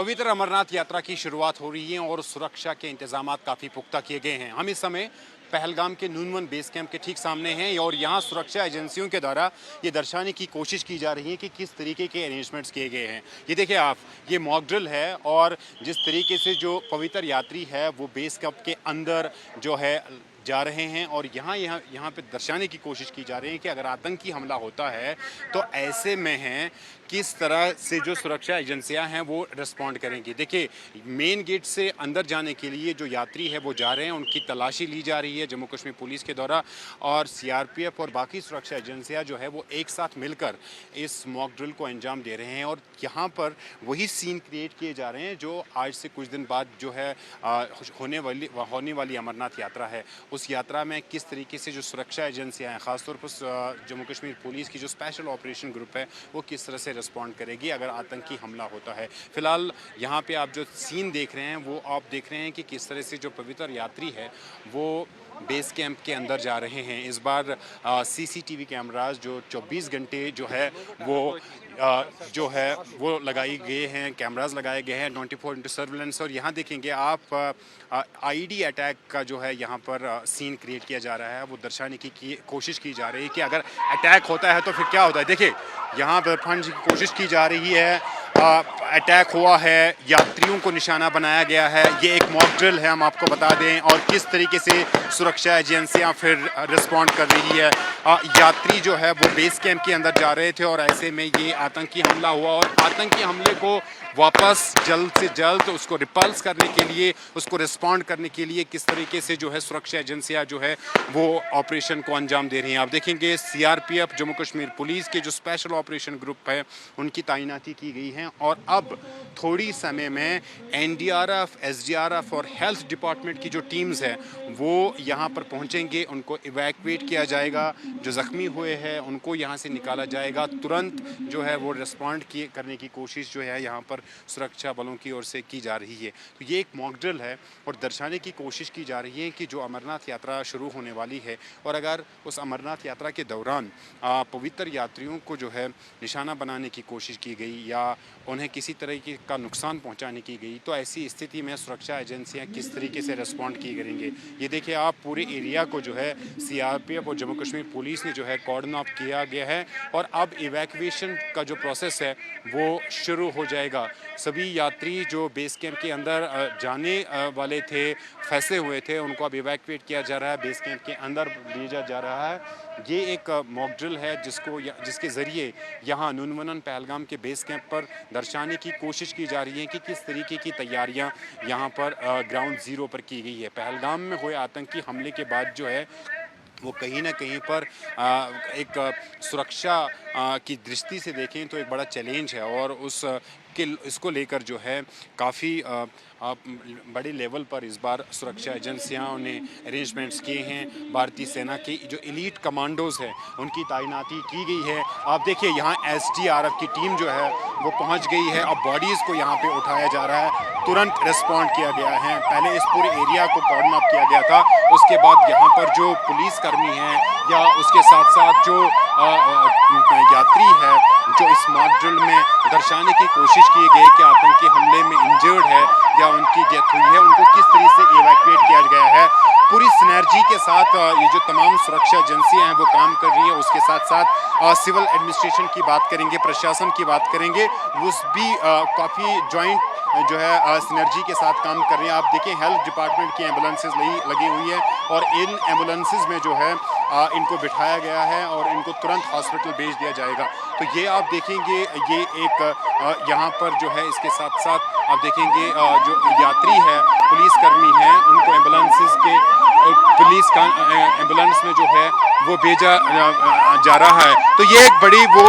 पवित्र अमरनाथ यात्रा की शुरुआत हो रही है और सुरक्षा के इंतजाम काफ़ी पुख्ता किए गए हैं। हम इस समय पहलगाम के नूनवन बेस कैंप के ठीक सामने हैं और यहाँ सुरक्षा एजेंसियों के द्वारा ये दर्शाने की कोशिश की जा रही है कि किस तरीके के अरेंजमेंट्स किए गए हैं। ये देखिए आप, ये मॉक ड्रिल है और जिस तरीके से जो पवित्र यात्री है वो बेस कैंप के अंदर जो है जा रहे हैं और यहाँ पे दर्शाने की कोशिश की जा रही है कि अगर आतंकी हमला होता है तो ऐसे में है किस तरह से जो सुरक्षा एजेंसियां हैं वो रिस्पॉन्ड करेंगी। देखिए, मेन गेट से अंदर जाने के लिए जो यात्री है वो जा रहे हैं, उनकी तलाशी ली जा रही है जम्मू कश्मीर पुलिस के द्वारा और सीआरपीएफ और बाकी सुरक्षा एजेंसियां जो है वो एक साथ मिलकर इस मॉक ड्रिल को अंजाम दे रहे हैं। और यहाँ पर वही सीन क्रिएट किए जा रहे हैं जो आज से कुछ दिन बाद जो है होने वाली अमरनाथ यात्रा है। उस यात्रा में किस तरीके से जो सुरक्षा एजेंसियां हैं, खासतौर पर जम्मू कश्मीर पुलिस की जो स्पेशल ऑपरेशन ग्रुप है वो किस तरह से रिस्पॉन्ड करेगी अगर आतंकी हमला होता है। फिलहाल यहाँ पे आप जो सीन देख रहे हैं वो आप देख रहे हैं कि किस तरह से जो पवित्र यात्री है वो बेस कैंप के अंदर जा रहे हैं। इस बार सीसीटीवी कैमरास जो 24 घंटे जो है वो लगाई गए हैं, कैमरास लगाए गए हैं 24 सर्विलेंस। और यहाँ देखेंगे आप आईडी अटैक का जो है यहाँ पर सीन क्रिएट किया जा रहा है, वो दर्शाने की कोशिश की जा रही है कि अगर अटैक होता है तो फिर क्या होता है। देखिए, यहाँ पर फंड की कोशिश की जा रही है, अटैक हुआ है, यात्रियों को निशाना बनाया गया है। ये एक मॉक ड्रिल है, हम आपको बता दें, और किस तरीके से सुरक्षा एजेंसियां फिर रिस्पॉन्ड कर रही है। यात्री जो है वो बेस कैंप के अंदर जा रहे थे और ऐसे में ये आतंकी हमला हुआ और आतंकी हमले को वापस जल्द से जल्द उसको रिपल्स करने के लिए, उसको रिस्पॉन्ड करने के लिए किस तरीके से जो है सुरक्षा एजेंसियां जो है वो ऑपरेशन को अंजाम दे रही हैं। आप देखेंगे सीआरपीएफ, जम्मू कश्मीर पुलिस के जो स्पेशल ऑपरेशन ग्रुप है उनकी तैनाती की गई है और अब थोड़ी समय में एनडीआरएफ, एसडीआरएफ और हेल्थ डिपार्टमेंट की जो टीम्स हैं वो यहाँ पर पहुँचेंगे, उनको इवैक्यूएट किया जाएगा, जो ज़ख्मी हुए हैं उनको यहाँ से निकाला जाएगा। तुरंत जो है वो रिस्पॉन्ड करने की कोशिश जो है यहाँ पर सुरक्षा बलों की ओर से की जा रही है। तो ये एक मॉक ड्रिल है और दर्शाने की कोशिश की जा रही है कि जो अमरनाथ यात्रा शुरू होने वाली है और अगर उस अमरनाथ यात्रा के दौरान पवित्र यात्रियों को जो है निशाना बनाने की कोशिश की गई या उन्हें किसी तरह का नुकसान पहुंचाने की गई तो ऐसी स्थिति में सुरक्षा एजेंसियां किस तरीके से रिस्पॉन्ड की करेंगे। ये देखिए आप, पूरे एरिया को जो है सीआरपीएफ और जम्मू कश्मीर पुलिस ने जो है कॉर्डन ऑफ किया गया है और अब इवैक्यूएशन का जो प्रोसेस है वो शुरू हो जाएगा। सभी यात्री जो बेस कैंप के अंदर जाने वाले थे, फंसे हुए थे, उनको अब इवैक्यूएट किया जा रहा है, बेस कैंप के अंदर भेजा जा रहा है। ये एक मॉक ड्रिल है जिसके ज़रिए यहाँ नूनवन पहलगाम के बेस कैंप पर दर्शाने की कोशिश की जा रही है कि किस तरीके की तैयारियाँ यहाँ पर ग्राउंड ज़ीरो पर की गई है। पहलगाम में हुए आतंकी हमले के बाद जो है वो कहीं ना कहीं पर एक सुरक्षा की दृष्टि से देखें तो एक बड़ा चैलेंज है और इसको लेकर जो है काफ़ी बड़े लेवल पर इस बार सुरक्षा एजेंसियों ने अरेंजमेंट्स किए हैं। भारतीय सेना की जो एलीट कमांडोज हैं उनकी तैनाती की गई है। आप देखिए यहाँ एसडीआरएफ की टीम जो है वो पहुंच गई है। अब बॉडीज़ को यहाँ पे उठाया जा रहा है, तुरंत रिस्पॉन्ड किया गया है। पहले इस पूरे एरिया को कॉर्डन अप किया गया था, उसके बाद यहाँ पर जो पुलिसकर्मी हैं या उसके साथ साथ जो यात्री है जो इस मॉक ड्रिल में दर्शाने की कोशिश की गई कि आतंकी हमले में इंजर्ड है या उनकी डेथ हुई है, उनको किस तरह से इवैक्यूएट किया गया है। पूरी सिनर्जी के साथ ये जो तमाम सुरक्षा एजेंसियां हैं वो काम कर रही हैं। उसके साथ साथ सिविल एडमिनिस्ट्रेशन की बात करेंगे, प्रशासन की बात करेंगे, वो भी काफ़ी जॉइंट जो है सिनर्जी के साथ काम कर रहे हैं। आप देखिए हेल्थ डिपार्टमेंट की एम्बुलेंसेज लगी हुई है और इन एम्बुलेंसेज में जो है इनको बिठाया गया है और इनको तुरंत हॉस्पिटल भेज दिया जाएगा। तो ये आप देखेंगे, ये एक यहाँ पर जो है इसके साथ साथ आप देखेंगे जो यात्री है, पुलिसकर्मी हैं, उनको पुलिस का एम्बुलेंस में जो है वो भेजा जा रहा है। तो ये एक बड़ी वो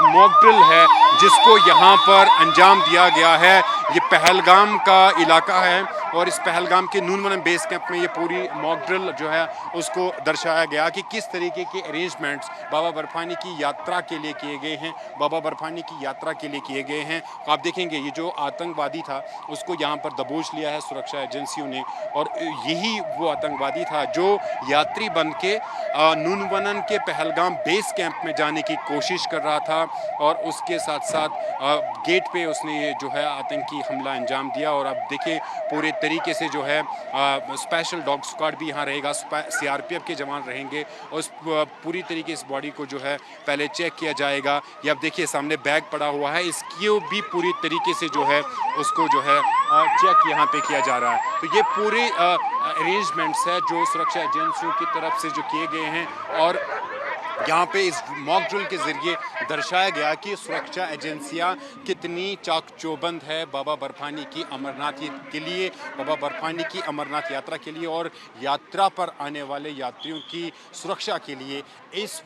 मॉक ड्रिल है जिसको यहाँ पर अंजाम दिया गया है। ये पहलगाम का इलाका है और इस पहलगाम के नूनवन बेस कैंप में ये पूरी मॉक ड्रिल जो है उसको दर्शाया गया कि किस तरीके के अरेंजमेंट्स बाबा बर्फानी की यात्रा के लिए किए गए हैं, बाबा बर्फानी की यात्रा के लिए किए गए हैं। आप देखेंगे ये जो आतंकवादी था उसको यहाँ पर दबोच लिया है सुरक्षा एजेंसियों ने, और यही वो आतंकवादी था जो यात्री बन के नूनवन के पहलगाम बेस कैंप में जाने की कोशिश कर रहा था, और उसके साथ साथ गेट पे उसने ये जो है आतंकी हमला अंजाम दिया। और अब देखिए पूरे तरीके से जो है स्पेशल डॉग स्क्वाड भी यहाँ रहेगा, सीआरपीएफ के जवान रहेंगे, और उस पूरी तरीके से बॉडी को जो है पहले चेक किया जाएगा। ये अब देखिए सामने बैग पड़ा हुआ है, इसकी भी पूरी तरीके से जो है उसको जो है चेक यहाँ पे किया जा रहा है। तो ये पूरे अरेंजमेंट्स है जो सुरक्षा एजेंसियों की तरफ से जो किए गए हैं, और यहाँ पे इस मॉक ड्रिल के ज़रिए दर्शाया गया कि सुरक्षा एजेंसियाँ कितनी चाक-चौबंद है बाबा बर्फानी की अमरनाथ के लिए, बाबा बर्फानी की अमरनाथ यात्रा के लिए, और यात्रा पर आने वाले यात्रियों की सुरक्षा के लिए इस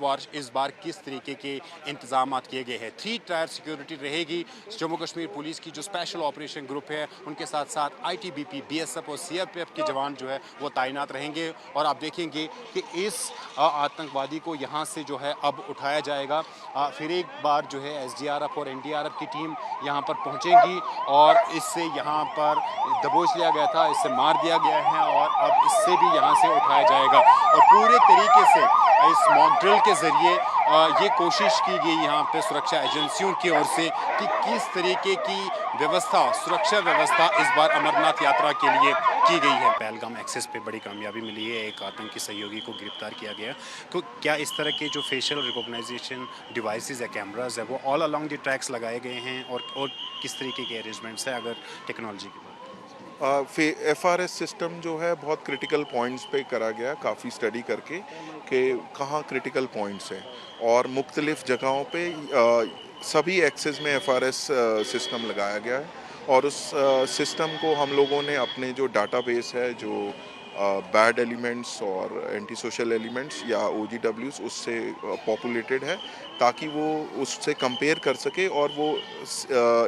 बार किस तरीके के इंतजाम किए गए हैं। 3 टायर सिक्योरिटी रहेगी। जम्मू कश्मीर पुलिस की जो स्पेशल ऑपरेशन ग्रुप है उनके साथ साथ ITBP, BSF और CRPF के जवान जो है वो तैनात रहेंगे। और आप देखेंगे कि इस आतंकवादी को यहाँ से जो है अब उठाया जाएगा। फिर एक बार जो है SDRF और NDRF की टीम यहाँ पर पहुँचेंगी, और इससे यहाँ पर दबोच लिया गया था, इससे मार दिया गया है, और अब इससे भी यहाँ से उठाया जाएगा। और पूरे तरीके से इस मॉक ड्रिल के ज़रिए ये कोशिश की गई यहाँ पे सुरक्षा एजेंसियों की ओर से कि किस तरीके की व्यवस्था, सुरक्षा व्यवस्था इस बार अमरनाथ यात्रा के लिए की गई है। पहलगाम एक्सेस पे बड़ी कामयाबी मिली है, एक आतंकी सहयोगी को गिरफ्तार किया गया। तो क्या इस तरह के जो फेशियल रिकॉग्नाइजेशन डिवाइसेस है, कैमरास है, वो ऑल अलोंग द ट्रैक्स लगाए गए हैं, और किस तरीके के अरेंजमेंट्स है अगर टेक्नोलॉजी की बात? FRS सिस्टम जो है बहुत क्रिटिकल पॉइंट्स पे करा गया, काफ़ी स्टडी करके कि कहाँ क्रिटिकल पॉइंट्स हैं, और मुख्तलिफ़ जगहों पे सभी एक्सेस में FRS सिस्टम लगाया गया है। और उस सिस्टम को हम लोगों ने अपने जो डाटाबेस है, जो बैड एलिमेंट्स और एंटी सोशल एलिमेंट्स या OGWs, उससे पॉपुलेटेड है, ताकि वो उससे कंपेयर कर सके, और वो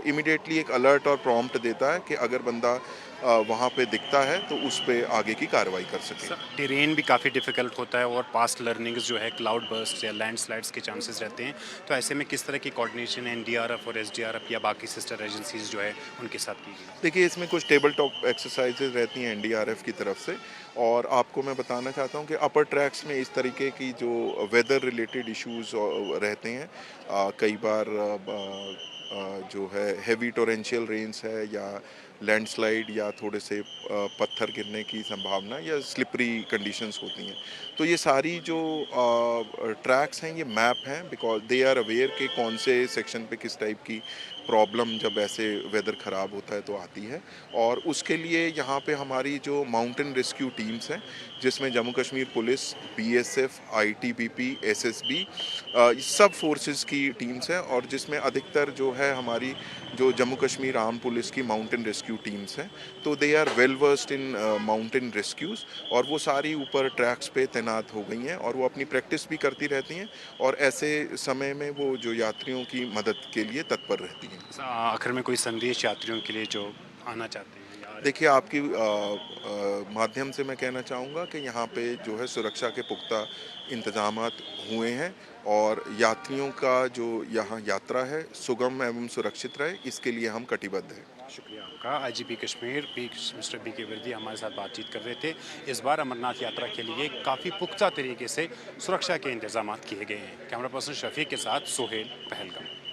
इमिडिएटली एक अलर्ट और प्रॉम्प्ट देता है कि अगर बंदा वहाँ पे दिखता है तो उस पे आगे की कार्रवाई कर सके। टेरेन भी काफ़ी डिफ़िकल्ट होता है, और पास्ट लर्निंग्स जो है क्लाउड बर्स्ट या लैंडस्लाइड्स के चांसेस रहते हैं। तो ऐसे में किस तरह की कोऑर्डिनेशन NDRF और SDRF या बाकी सिस्टर एजेंसीज जो है उनके साथ की गई? देखिए, इसमें कुछ टेबल टॉप एक्सरसाइजेज रहती हैं NDRF की तरफ से, और आपको मैं बताना चाहता हूँ कि अपर ट्रैक्स में इस तरीके की जो वेदर रिलेटेड इश्यूज रहते हैं, कई बार जो है हेवी टोरेंशियल रेन्स है, या लैंडस्लाइड, या थोड़े से पत्थर गिरने की संभावना, या स्लिपरी कंडीशंस होती हैं। तो ये सारी जो ट्रैक्स हैं ये मैप हैं, बिकॉज दे आर अवेयर कि कौन से सेक्शन पे किस टाइप की प्रॉब्लम जब ऐसे वेदर ख़राब होता है तो आती है। और उसके लिए यहाँ पे हमारी जो माउंटेन रेस्क्यू टीम्स हैं, जिसमें Jammu Kashmir police, BSF, ITBP, SSB, सब फोर्सेस की टीम्स हैं, और जिसमें अधिकतर जो है हमारी जो जम्मू कश्मीर आर्म पुलिस की माउंटेन रेस्क्यू टीम्स हैं। तो they are well versed in mountain rescues, और वो सारी ऊपर ट्रैक्स पे तैनात हो गई हैं, और वो अपनी प्रैक्टिस भी करती रहती हैं, और ऐसे समय में वो जो यात्रियों की मदद के लिए तत्पर रहती हैं। आखिर में कोई संदेश यात्रियों के लिए जो आना चाहते हैं? देखिए, आपकी माध्यम से मैं कहना चाहूँगा कि यहाँ पे जो है सुरक्षा के पुख्ता इंतजामात हुए हैं, और यात्रियों का जो यहाँ यात्रा है सुगम एवं सुरक्षित रहे, इसके लिए हम कटिबद्ध हैं। शुक्रिया आपका। IGP कश्मीर मिस्टर BK वर्दी हमारे साथ बातचीत कर रहे थे। इस बार अमरनाथ यात्रा के लिए काफ़ी पुख्ता तरीके से सुरक्षा के इंतजाम किए गए हैं। कैमरा पर्सन शफीक के साथ सोहेल, पहलगाम।